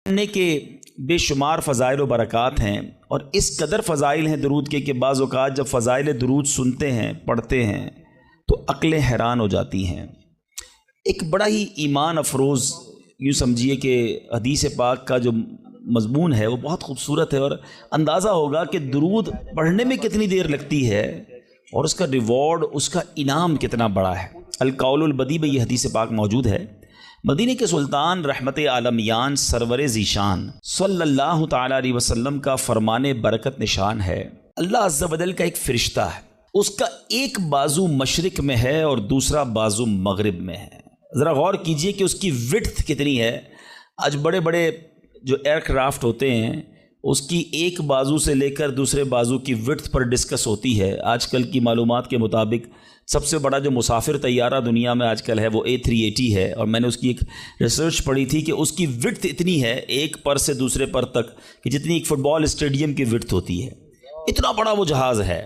پڑھنے کے بے شمار فضائل و برکات ہیں، اور اس قدر فضائل ہیں درود کے کہ بعض اوقات جب فضائل درود سنتے ہیں، پڑھتے ہیں تو عقلیں حیران ہو جاتی ہیں۔ ایک بڑا ہی ایمان افروز یوں سمجھیے کہ حدیث پاک کا جو مضمون ہے وہ بہت خوبصورت ہے، اور اندازہ ہوگا کہ درود پڑھنے میں کتنی دیر لگتی ہے اور اس کا ریوارڈ، اس کا انعام کتنا بڑا ہے۔ القول البدیع میں یہ حدیث پاک موجود ہے۔ مدینہ کے سلطان رحمت عالمیان سرور ذیشان صلی اللہ تعالیٰ علیہ وسلم کا فرمان برکت نشان ہے، اللہ عز و جل کا ایک فرشتہ ہے، اس کا ایک بازو مشرق میں ہے اور دوسرا بازو مغرب میں ہے۔ ذرا غور کیجئے کہ اس کی وڈتھ کتنی ہے۔ آج بڑے بڑے جو ایئر کرافٹ ہوتے ہیں اس کی ایک بازو سے لے کر دوسرے بازو کی وڈتھ پر ڈسکس ہوتی ہے۔ آج کل کی معلومات کے مطابق سب سے بڑا جو مسافر طیارہ دنیا میں آج کل ہے وہ A380 ہے، اور میں نے اس کی ایک ریسرچ پڑھی تھی کہ اس کی وڈتھ اتنی ہے ایک پر سے دوسرے پر تک کہ جتنی ایک فٹ بال اسٹیڈیم کی وڈتھ ہوتی ہے۔ اتنا بڑا وہ جہاز ہے۔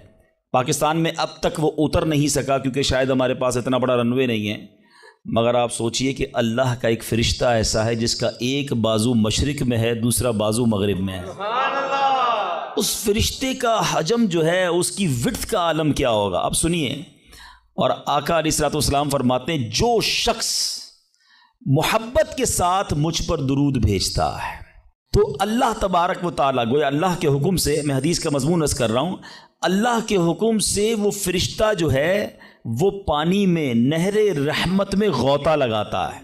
پاکستان میں اب تک وہ اتر نہیں سکا کیونکہ شاید ہمارے پاس اتنا بڑا رن وے نہیں ہے، مگر آپ سوچئے کہ اللہ کا ایک فرشتہ ایسا ہے جس کا ایک بازو مشرق میں ہے، دوسرا بازو مغرب میں ہے۔ اس فرشتے کا حجم جو ہے، اس کی وڈتھ کا عالم کیا ہوگا، آپ سنیے۔ اور آقا علیہ الصلوۃ والسلام فرماتے ہیں جو شخص محبت کے ساتھ مجھ پر درود بھیجتا ہے تو اللہ تبارک و تعالیٰ، گویا اللہ کے حکم سے، میں حدیث کا مضمون عرض کر رہا ہوں، اللہ کے حکم سے وہ فرشتہ جو ہے وہ پانی میں، نہر رحمت میں غوطہ لگاتا ہے،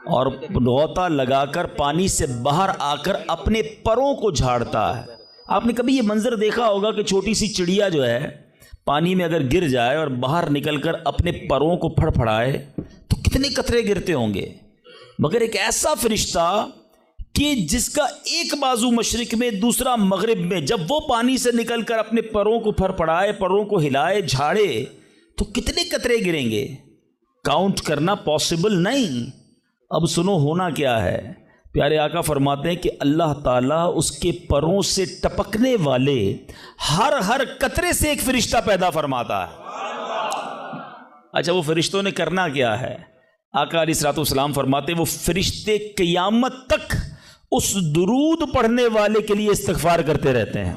اور غوطہ لگا کر پانی سے باہر آ کر اپنے پروں کو جھاڑتا ہے۔ آپ نے کبھی یہ منظر دیکھا ہوگا کہ چھوٹی سی چڑیا جو ہے پانی میں اگر گر جائے اور باہر نکل کر اپنے پروں کو پھڑ پھڑائے تو کتنے قطرے گرتے ہوں گے، مگر ایک ایسا فرشتہ کہ جس کا ایک بازو مشرق میں دوسرا مغرب میں، جب وہ پانی سے نکل کر اپنے پروں کو پھڑ پھڑائے، پروں کو ہلائے، جھاڑے تو کتنے قطرے گریں گے، کاؤنٹ کرنا پاسبل نہیں۔ اب سنو ہونا کیا ہے۔ پیارے آقا فرماتے ہیں کہ اللہ تعالیٰ اس کے پروں سے ٹپکنے والے ہر قطرے سے ایک فرشتہ پیدا فرماتا ہے۔ اچھا، وہ فرشتوں نے کرنا کیا ہے؟ آقا علیہ الصلوۃ والسلام فرماتے ہیں وہ فرشتے قیامت تک اس درود پڑھنے والے کے لیے استغفار کرتے رہتے ہیں۔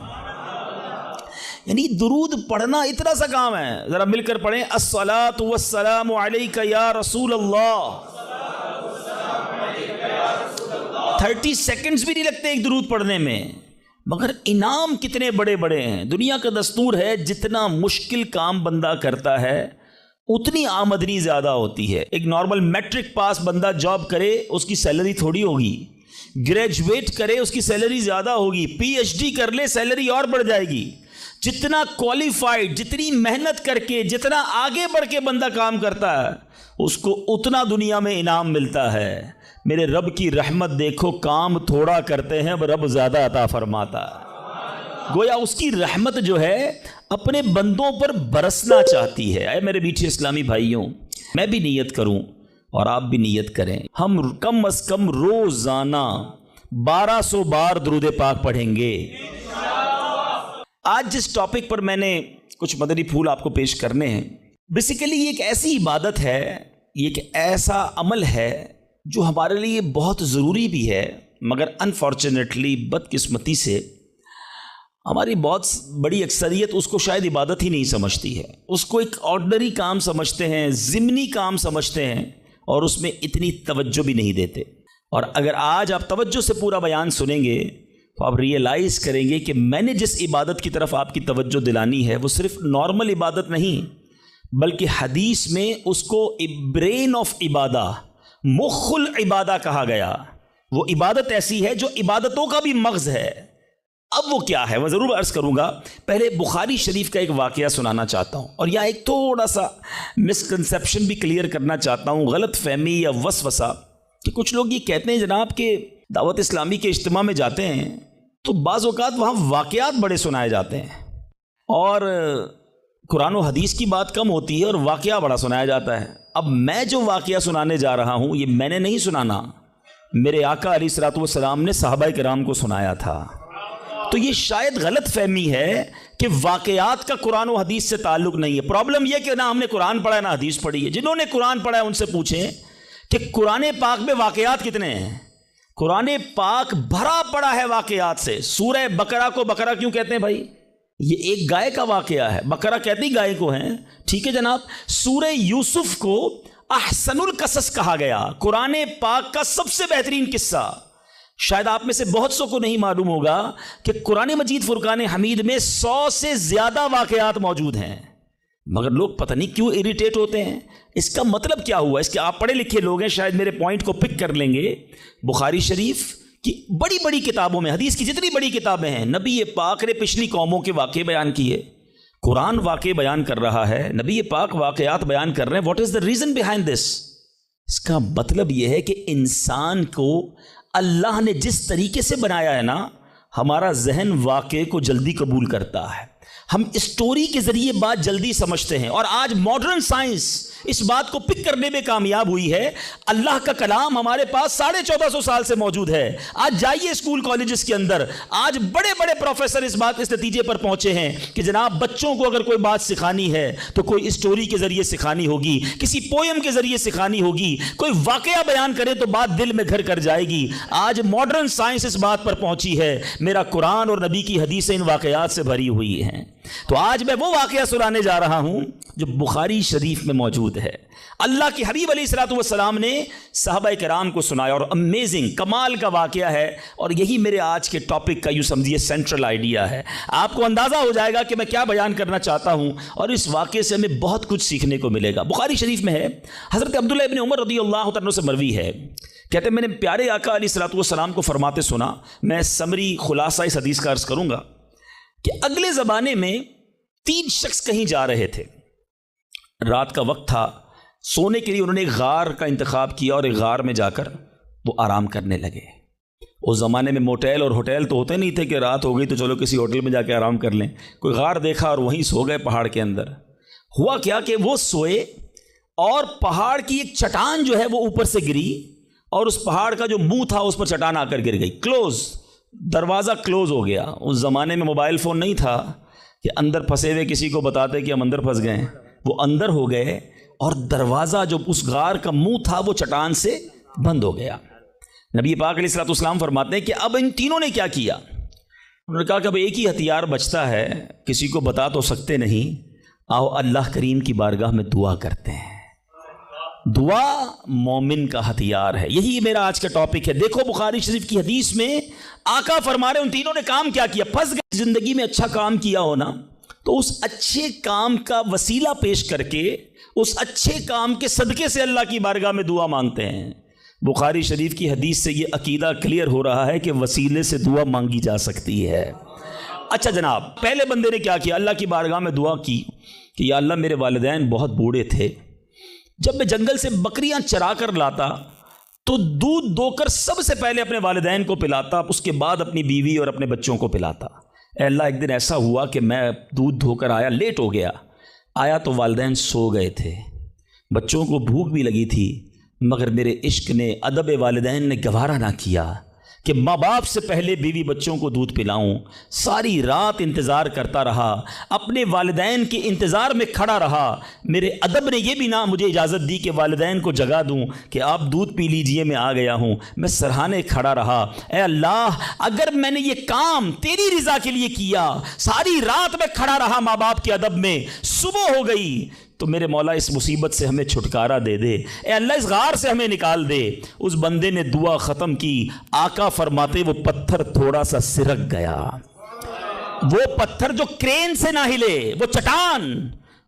یعنی درود پڑھنا اتنا سا کام ہے، ذرا مل کر پڑھیں، الصلاۃ والسلام علیک یا رسول اللہ۔ 30 سیکنڈز بھی نہیں لگتے ایک درود پڑھنے میں، مگر انعام کتنے بڑے بڑے ہیں۔ دنیا کا دستور ہے جتنا مشکل کام بندہ کرتا ہے اتنی آمدنی زیادہ ہوتی ہے۔ ایک نارمل میٹرک پاس بندہ جاب کرے اس کی سیلری تھوڑی ہوگی، گریجویٹ کرے اس کی سیلری زیادہ ہوگی، PhD کر لے سیلری اور بڑھ جائے گی۔ جتنا کوالیفائڈ، جتنی محنت کر کے، جتنا آگے بڑھ کے بندہ کام کرتا ہے اس کو اتنا دنیا میں انعام ملتا ہے۔ میرے رب کی رحمت دیکھو، کام تھوڑا کرتے ہیں اب رب زیادہ عطا فرماتا ہے۔ گویا اس کی رحمت جو ہے اپنے بندوں پر برسنا چاہتی ہے۔ اے میرے میٹھے اسلامی بھائیوں، میں بھی نیت کروں اور آپ بھی نیت کریں، ہم کم از کم روزانہ 1200 بار درود پاک پڑھیں گے۔ آج جس ٹاپک پر میں نے کچھ مدنی پھول آپ کو پیش کرنے ہیں، بیسیکلی یہ ایک ایسی عبادت ہے، یہ ایک ایسا عمل ہے جو ہمارے لیے بہت ضروری بھی ہے، مگر انفارچونیٹلی، بدقسمتی سے ہماری بہت بڑی اکثریت اس کو شاید عبادت ہی نہیں سمجھتی ہے، اس کو ایک آرڈنری کام سمجھتے ہیں، ضمنی کام سمجھتے ہیں، اور اس میں اتنی توجہ بھی نہیں دیتے۔ اور اگر آج آپ توجہ سے پورا بیان سنیں گے تو آپ ریئلائز کریں گے کہ میں نے جس عبادت کی طرف آپ کی توجہ دلانی ہے وہ صرف نارمل عبادت نہیں، بلکہ حدیث میں اس کو برین آف عبادہ، مخ العبادہ کہا گیا۔ وہ عبادت ایسی ہے جو عبادتوں کا بھی مغز ہے۔ اب وہ کیا ہے میں ضرور عرض کروں گا۔ پہلے بخاری شریف کا ایک واقعہ سنانا چاہتا ہوں، اور یہاں ایک تھوڑا سا مسکنسیپشن بھی کلیئر کرنا چاہتا ہوں، غلط فہمی یا وسوسہ، کہ کچھ لوگ یہ کہتے ہیں جناب کہ دعوت اسلامی کے اجتماع میں جاتے ہیں تو بعض اوقات وہاں واقعات بڑے سنائے جاتے ہیں، اور قرآن و حدیث کی بات کم ہوتی ہے اور واقعہ بڑا سنایا جاتا ہے۔ اب میں جو واقعہ سنانے جا رہا ہوں یہ میں نے نہیں سنانا، میرے آقا علیہ الصلوۃ والسلام نے صحابہ کرام کو سنایا تھا۔ تو یہ شاید غلط فہمی ہے کہ واقعات کا قرآن و حدیث سے تعلق نہیں ہے۔ پرابلم یہ کہ نہ ہم نے قرآن پڑھا ہے نہ حدیث پڑھی ہے۔ جنہوں نے قرآن پڑھا ہے ان سے پوچھیں کہ قرآن پاک میں واقعات کتنے ہیں، قرآن پاک بھرا پڑا ہے واقعات سے. سورہ بقرہ کو بقرہ کیوں کہتے ہیں بھائی؟ یہ ایک گائے کا واقعہ ہے. بقرہ کہتے ہی گائے کو ہیں, ٹھیک ہے جناب. سورہ یوسف کو احسن القصص کہا گیا, قرآن پاک کا سب سے بہترین قصہ. شاید آپ میں سے بہت سو کو نہیں معلوم ہوگا کہ قرآن مجید فرقان حمید میں 100 سے زیادہ واقعات موجود ہیں, مگر لوگ پتہ نہیں کیوں اریٹیٹ ہوتے ہیں. اس کا مطلب کیا ہوا؟ اس کے آپ پڑھے لکھے لوگ ہیں, شاید میرے پوائنٹ کو پک کر لیں گے. بخاری شریف کی بڑی بڑی کتابوں میں, حدیث کی جتنی بڑی کتابیں ہیں, نبی پاک نے پچھلی قوموں کے واقعے بیان کیے. قرآن واقعے بیان کر رہا ہے, نبی پاک واقعات بیان کر رہے ہیں. What is the reason behind this? اس کا مطلب یہ ہے کہ انسان کو اللہ نے جس طریقے سے بنایا ہے نا, ہمارا ذہن واقعے کو جلدی قبول کرتا ہے. ہم اسٹوری کے ذریعے بات جلدی سمجھتے ہیں, اور آج ماڈرن سائنس اس بات کو پک کرنے میں کامیاب ہوئی ہے. اللہ کا کلام ہمارے پاس 1450 سال سے موجود ہے. آج جائیے اسکول کالجز کے اندر, آج بڑے بڑے پروفیسر اس نتیجے پر پہنچے ہیں کہ جناب بچوں کو اگر کوئی بات سکھانی ہے تو کوئی اسٹوری کے ذریعے سکھانی ہوگی, کسی پوئم کے ذریعے سکھانی ہوگی, کوئی واقعہ بیان کرے تو بات دل میں گھر کر جائے گی. آج ماڈرن سائنس اس بات پر پہنچی ہے. میرا قرآن اور نبی کی حدیثیں ان واقعات سے بھری ہوئی ہیں. تو آج میں وہ واقعہ سنانے جا رہا ہوں جو بخاری شریف میں موجود ہے. اللہ کی حبیب علیہ الصلوۃ والسلام نے صحابہ کرام کو سنایا, اور امیزنگ کمال کا واقعہ ہے, اور یہی میرے آج کے ٹاپک کا یوں سمجھیے سینٹرل آئیڈیا ہے. آپ کو اندازہ ہو جائے گا کہ میں کیا بیان کرنا چاہتا ہوں, اور اس واقعے سے ہمیں بہت کچھ سیکھنے کو ملے گا. بخاری شریف میں ہے, حضرت عبداللہ ابن عمر رضی اللہ عنہ سے مروی ہے, کہتے ہیں میں نے پیارے آقا علیہ الصلوۃ والسلام کو فرماتے سنا. میں سمری خلاصہ اس حدیث کا عرض کروں گا کہ اگلے زمانے میں 3 شخص کہیں جا رہے تھے. رات کا وقت تھا, سونے کے لیے انہوں نے ایک غار کا انتخاب کیا, اور ایک غار میں جا کر وہ آرام کرنے لگے. اس زمانے میں موٹیل اور ہوٹل تو ہوتے نہیں تھے کہ رات ہو گئی تو چلو کسی ہوٹل میں جا کے آرام کر لیں. کوئی غار دیکھا اور وہیں سو گئے پہاڑ کے اندر. ہوا کیا کہ وہ سوئے, اور پہاڑ کی ایک چٹان جو ہے وہ اوپر سے گری, اور اس پہاڑ کا جو منہ تھا اس پر چٹان آ کر گر گئی. کلوز, دروازہ کلوز ہو گیا. اس زمانے میں موبائل فون نہیں تھا کہ اندر پھنسے ہوئے کسی کو بتاتے کہ ہم اندر پھنس گئے. وہ اندر ہو گئے, اور دروازہ جو اس غار کا منہ تھا وہ چٹان سے بند ہو گیا. نبی پاک علیہ الصلوۃ والسلام فرماتے ہیں کہ اب ان تینوں نے کیا کیا؟ انہوں نے کہا کہ اب ایک ہی ہتھیار بچتا ہے, کسی کو بتا تو سکتے نہیں, آؤ اللہ کریم کی بارگاہ میں دعا کرتے ہیں. دعا مومن کا ہتھیار ہے. یہی میرا آج کا ٹاپک ہے. دیکھو بخاری شریف کی حدیث میں آقا فرما رہے ان تینوں نے کام کیا کیا. پھنس گئے, زندگی میں اچھا کام کیا ہونا, تو اس اچھے کام کا وسیلہ پیش کر کے اس اچھے کام کے صدقے سے اللہ کی بارگاہ میں دعا مانگتے ہیں. بخاری شریف کی حدیث سے یہ عقیدہ کلیئر ہو رہا ہے کہ وسیلے سے دعا مانگی جا سکتی ہے. اچھا جناب, پہلے بندے نے کیا کیا؟ اللہ کی بارگاہ میں دعا کی کہ یا اللہ میرے والدین بہت بوڑھے تھے, جب میں جنگل سے بکریاں چرا کر لاتا تو دودھ دو کر سب سے پہلے اپنے والدین کو پلاتا, اس کے بعد اپنی بیوی اور اپنے بچوں کو پلاتا. اے اللہ ایک دن ایسا ہوا کہ میں دودھ دھو کر آیا, لیٹ ہو گیا, آیا تو والدین سو گئے تھے, بچوں کو بھوک بھی لگی تھی, مگر میرے عشق نے, ادب والدین نے گوارا نہ کیا کہ ماں باپ سے پہلے بیوی بچوں کو دودھ پلاؤں. ساری رات انتظار کرتا رہا, اپنے والدین کے انتظار میں کھڑا رہا. میرے ادب نے یہ بھی نہ مجھے اجازت دی کہ والدین کو جگا دوں کہ آپ دودھ پی لیجئے, میں آ گیا ہوں. میں سرہانے کھڑا رہا, اے اللہ اگر میں نے یہ کام تیری رضا کے لیے کیا, ساری رات میں کھڑا رہا ماں باپ کے ادب میں, صبح ہو گئی, تو میرے مولا اس مصیبت سے ہمیں چھٹکارا دے دے. اے اللہ اس غار سے ہمیں نکال دے. اس بندے نے دعا ختم کی, آقا فرماتے وہ پتھر تھوڑا سا سرک گیا. وہ پتھر جو کرین سے نہ ہلے, وہ چٹان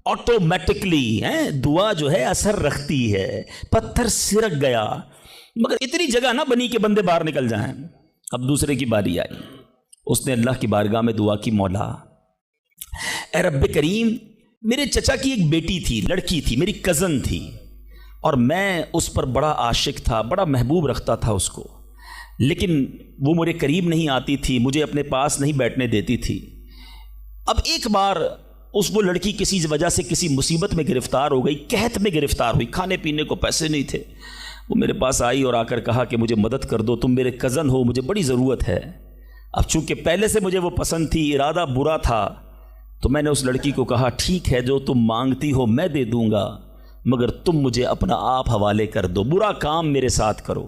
آٹومیٹکلی دعا جو ہے اثر رکھتی ہے. پتھر سرک گیا, مگر اتنی جگہ نہ بنی کہ بندے باہر نکل جائیں. اب دوسرے کی باری آئی, اس نے اللہ کی بارگاہ میں دعا کی, مولا اے رب کریم میرے چچا کی ایک بیٹی تھی, لڑکی تھی, میری کزن تھی, اور میں اس پر بڑا عاشق تھا, بڑا محبوب رکھتا تھا اس کو, لیکن وہ میرے قریب نہیں آتی تھی, مجھے اپنے پاس نہیں بیٹھنے دیتی تھی. اب ایک بار وہ لڑکی کسی وجہ سے کسی مصیبت میں گرفتار ہو گئی, قحط میں گرفتار ہوئی, کھانے پینے کو پیسے نہیں تھے. وہ میرے پاس آئی اور آ کر کہا کہ مجھے مدد کر دو, تم میرے کزن ہو, مجھے بڑی ضرورت ہے. اب چونکہ پہلے سے مجھے وہ پسند تھی, ارادہ برا تھا, تو میں نے اس لڑکی کو کہا ٹھیک ہے جو تم مانگتی ہو میں دے دوں گا, مگر تم مجھے اپنا آپ حوالے کر دو, برا کام میرے ساتھ کرو.